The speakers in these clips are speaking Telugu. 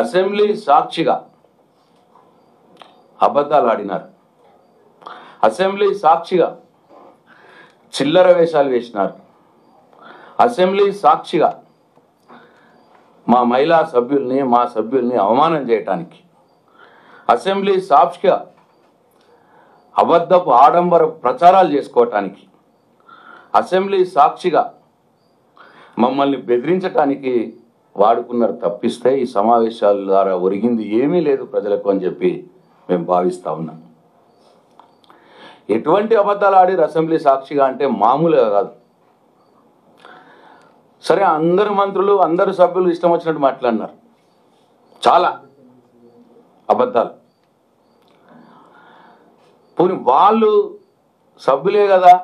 అసెంబ్లీ సాక్షిగా అబద్ధాలు ఆడినారు. అసెంబ్లీ సాక్షిగా చిల్లర వేషాలు వేసినారు. అసెంబ్లీ సాక్షిగా మా మహిళా సభ్యుల్ని మా సభ్యుల్ని అవమానం చేయటానికి, అసెంబ్లీ సాక్షిగా అబద్ధపు ఆడంబర ప్రచారాలు చేసుకోవటానికి, అసెంబ్లీ సాక్షిగా మమ్మల్ని బెదిరించటానికి వాడుకున్నారు తప్పిస్తే ఈ సమావేశాల ద్వారా ఒరిగింది ఏమీ లేదు ప్రజలకు అని చెప్పి మేము భావిస్తూ ఉన్నాం. ఎటువంటి అబద్ధాలు ఆడిరు అసెంబ్లీ సాక్షిగా అంటే మామూలుగా కాదు. సరే, అందరు మంత్రులు అందరు సభ్యులు ఇష్టం వచ్చినట్టు మాట్లాడినారు, చాలా అబద్ధాలు. పోనీ వాళ్ళు సభ్యులే కదా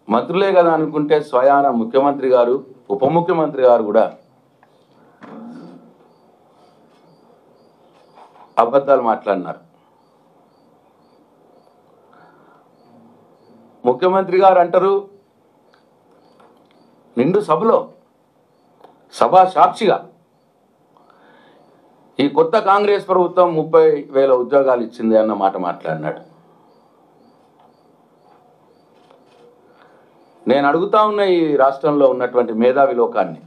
మంత్రులే కదా అనుకుంటే స్వయాన ముఖ్యమంత్రి గారు ఉప ముఖ్యమంత్రి గారు కూడా అబద్ధాలు మాట్లాడినారు. ముఖ్యమంత్రి గారు అంటారు నిండు సభలో సభా సాక్షిగా ఈ కొత్త కాంగ్రెస్ ప్రభుత్వం 30,000 ఉద్యోగాలు ఇచ్చింది అన్న మాట మాట్లాడినాడు. నేను అడుగుతా ఉన్నా ఈ రాష్ట్రంలో ఉన్నటువంటి మేధావి లోకాన్ని,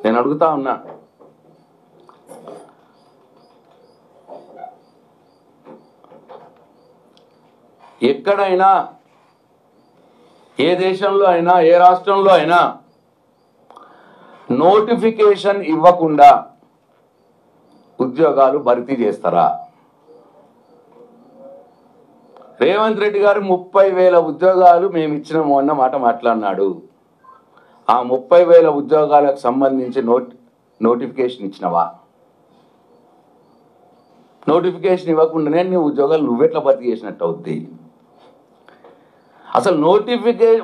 నేను అడుగుతా ఉన్నా, ఎక్కడైనా ఏ దేశంలో అయినా ఏ రాష్ట్రంలో అయినా నోటిఫికేషన్ ఇవ్వకుండా ఉద్యోగాలు భర్తీ చేస్తారా? రేవంత్ రెడ్డి గారు 30,000 ఉద్యోగాలు మేము ఇచ్చినాము అన్న మాట మాట్లాడినాడు. ఆ 30,000 ఉద్యోగాలకు సంబంధించి నోటిఫికేషన్ ఇచ్చినవా? నోటిఫికేషన్ ఇవ్వకుండానే నీ ఉద్యోగాలు నువ్వెట్లా భర్తీ చేసినట్టు అవుద్ది? అసలు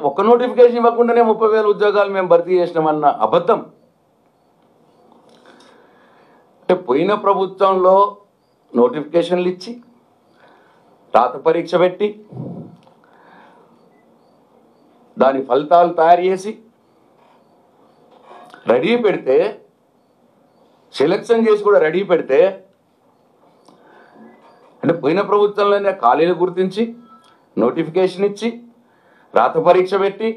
ఒక్క నోటిఫికేషన్ ఇవ్వకుండానే 30,000 ఉద్యోగాలు మేము భర్తీ చేసినామన్న అబద్ధం. అంటే పోయిన ప్రభుత్వంలో నోటిఫికేషన్లు ఇచ్చి రాత పరీక్ష పెట్టి దాని ఫలితాలు తయారు చేసి రెడీ పెడితే, సెలక్షన్ చేసి కూడా రెడీ పెడితే, అంటే పోయిన ప్రభుత్వంలోనే ఖాళీలు గుర్తించి నోటిఫికేషన్ ఇచ్చి రాత పరీక్ష పెట్టి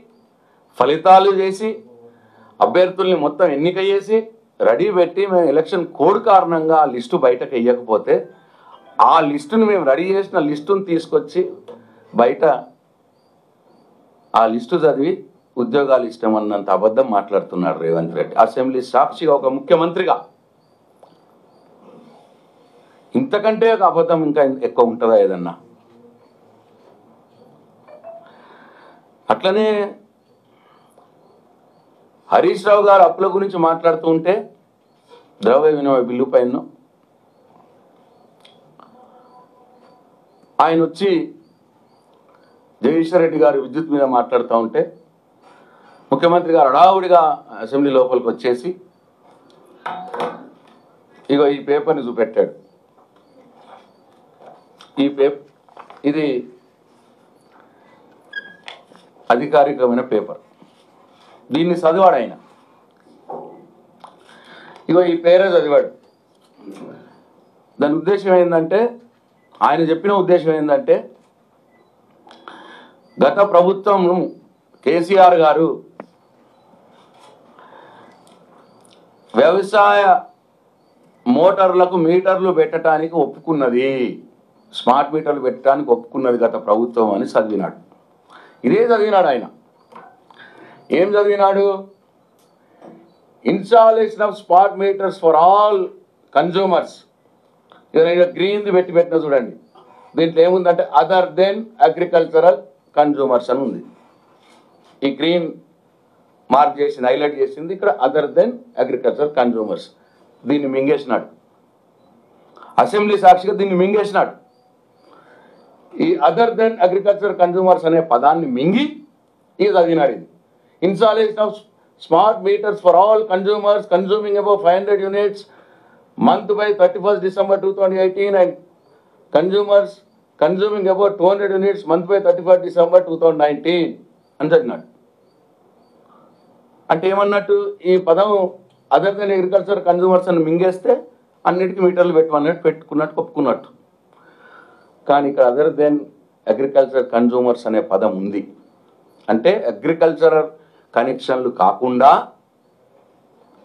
ఫలితాలు చేసి అభ్యర్థుల్ని మొత్తం ఎన్నిక చేసి రెడీ పెట్టి మేము ఎలక్షన్ కోడ్ కారణంగా ఆ లిస్టు బయటకు వెయ్యకపోతే ఆ లిస్టును మేము రెడీ చేసిన లిస్టును తీసుకొచ్చి బయట ఆ లిస్టు చదివి ఉద్యోగాలు ఇష్టమన్నంత అబద్ధం మాట్లాడుతున్నాడు రేవంత్ రెడ్డి అసెంబ్లీ సాక్షిగా ఒక ముఖ్యమంత్రిగా. ఇంతకంటే ఒక అబద్ధం ఇంకా ఎక్కువ ఉంటుందా ఏదన్నా? అట్లనే హరీష్ రావు గారు అప్పుల గురించి మాట్లాడుతూ ఉంటే ద్రవ్య వినిమయ బిల్లు పైన ఆయన వచ్చి జగదీశ్వర్ రెడ్డి గారు విద్యుత్ మీద మాట్లాడుతూ ఉంటే ముఖ్యమంత్రి గారు హడావుడిగా అసెంబ్లీ లోపలికి వచ్చేసి ఇగో ఈ పేపర్ని చూపెట్టాడు. ఇది అధికారికమైన పేపర్, దీన్ని చదివాడు ఆయన. ఇగో ఈ పేరే చదివాడు. దాని ఉద్దేశం ఏంటంటే, ఆయన చెప్పిన ఉద్దేశం ఏంటంటే, గత ప్రభుత్వం కేసీఆర్ గారు వ్యవసాయ మోటార్లకు మీటర్లు పెట్టడానికి ఒప్పుకున్నది, స్మార్ట్ మీటర్లు పెట్టడానికి ఒప్పుకున్నది గత ప్రభుత్వం అని చదివినాడు. ఇదే చదివినాడు ఆయన. ఏం చదివినాడు? Installation of smart meters for all consumers. ఇక గ్రీన్ది పెట్టిన చూడండి, దీంట్లో ఏముందంటే అదర్ దెన్ అగ్రికల్చరల్ కన్జ్యూమర్స్ అని ఉంది. ఈ గ్రీన్ మార్క్ చేసింది, హైలైట్ చేసింది ఇక్కడ అదర్ దెన్ అగ్రికల్చరల్ కన్జ్యూమర్స్. దీన్ని మింగేసినాడు అసెంబ్లీ సాక్షిగా, దీన్ని మింగేసినాడు. ఈ అదర్ దెన్ అగ్రికల్చర్ కన్జ్యూమర్స్ అనే పదాన్ని మింగి ఇది చదివినాడు. ఇది installation of smart meters for all consumers consuming above 500 units month by 31st December 2018 and consumers consuming about 200 units month by 31st December 2019 అని చదివినాడు. అంటే ఏమన్నట్టు, ఈ పదం అదర్ దెన్ అగ్రికల్చర్ కన్జ్యూమర్స్ అని మింగేస్తే అన్నిటికీ మీటర్లు పెట్టమన్నట్టు పెట్టుకున్నట్టు ఒప్పుకున్నట్టు. కానీ ఇక్కడ అదర్ దెన్ అగ్రికల్చర్ కన్జ్యూమర్స్ అనే పదం ఉంది. అంటే అగ్రికల్చరల్ కనెక్షన్లు కాకుండా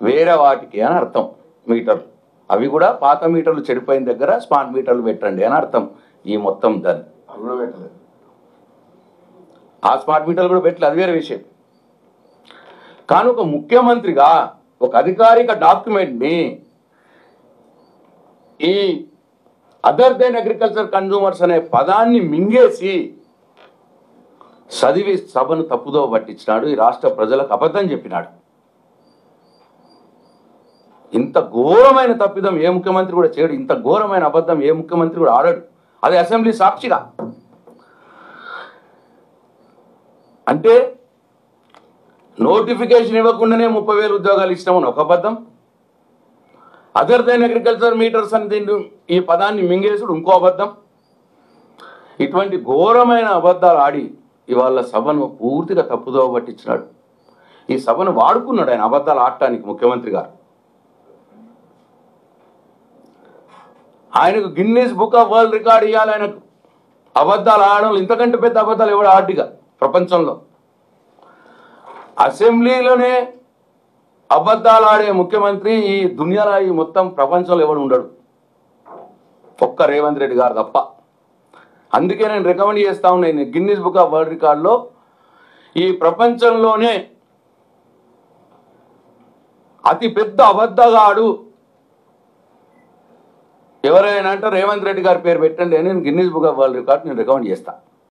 వేరే వాటికి అని అర్థం మీటర్లు. అవి కూడా పాత మీటర్లు చెడిపోయిన దగ్గర స్మార్ట్ మీటర్లు పెట్టండి అని అర్థం. ఈ మొత్తం దాన్ని ఆ స్మార్ట్ మీటర్లు కూడా పెట్టలేదు, అది వేరే విషయం. కానీ ఒక ముఖ్యమంత్రిగా ఒక అధికారిక డాక్యుమెంట్ని ఈ అదర్ దెన్ అగ్రికల్చర్ కన్జ్యూమర్స్ అనే పదాన్ని మింగేసి చదివి సభను తప్పుదో పట్టించినాడు. ఈ రాష్ట్ర ప్రజలకు అబద్ధం చెప్పినాడు. ఇంత ఘోరమైన తప్పిదం ఏ ముఖ్యమంత్రి కూడా చేయడు. ఇంత ఘోరమైన అబద్ధం ఏ ముఖ్యమంత్రి కూడా ఆడాడు. అది అసెంబ్లీ సాక్షిగా. అంటే నోటిఫికేషన్ ఇవ్వకుండానే 30,000 ఉద్యోగాలు ఇచ్చినామని ఒక అబద్ధం. అదర్ దెన్ అగ్రికల్చర్ మీటర్స్ అని ఈ పదాన్ని మింగేసుడు ఇంకో అబద్ధం. ఇటువంటి ఘోరమైన అబద్ధాలు ఆడి ఇవాళ సభను పూర్తిగా తప్పుదోవ పట్టించినాడు. ఈ సభను వాడుకున్నాడు ఆయన అబద్ధాలు ఆడటానికి. ముఖ్యమంత్రి గారు ఆయనకు Guinness book of world record ఇవ్వాలి. ఆయనకు అబద్ధాలు ఆడడం ఇంతకంటే పెద్ద అబద్ధాలు ఎవడు ఆడిగా ప్రపంచంలో. అసెంబ్లీలోనే అబద్ధాలు ఆడే ముఖ్యమంత్రి ఈ దునియాలో ఈ మొత్తం ప్రపంచంలో ఎవడు ఉండడు, ఒక్క రేవంత్ రెడ్డి గారు తప్ప. అందుకే నేను రికమెండ్ చేస్తా ఉన్నాను, గిన్నీస్ బుక్ ఆఫ్ వరల్డ్ రికార్డులో ఈ ప్రపంచంలోనే అతి పెద్ద అబద్ధగాడు ఎవరైనా అంటే రేవంత్ రెడ్డి గారి పేరు పెట్టండి అని నేను Guinness book of world record నేను రికమెండ్ చేస్తాను.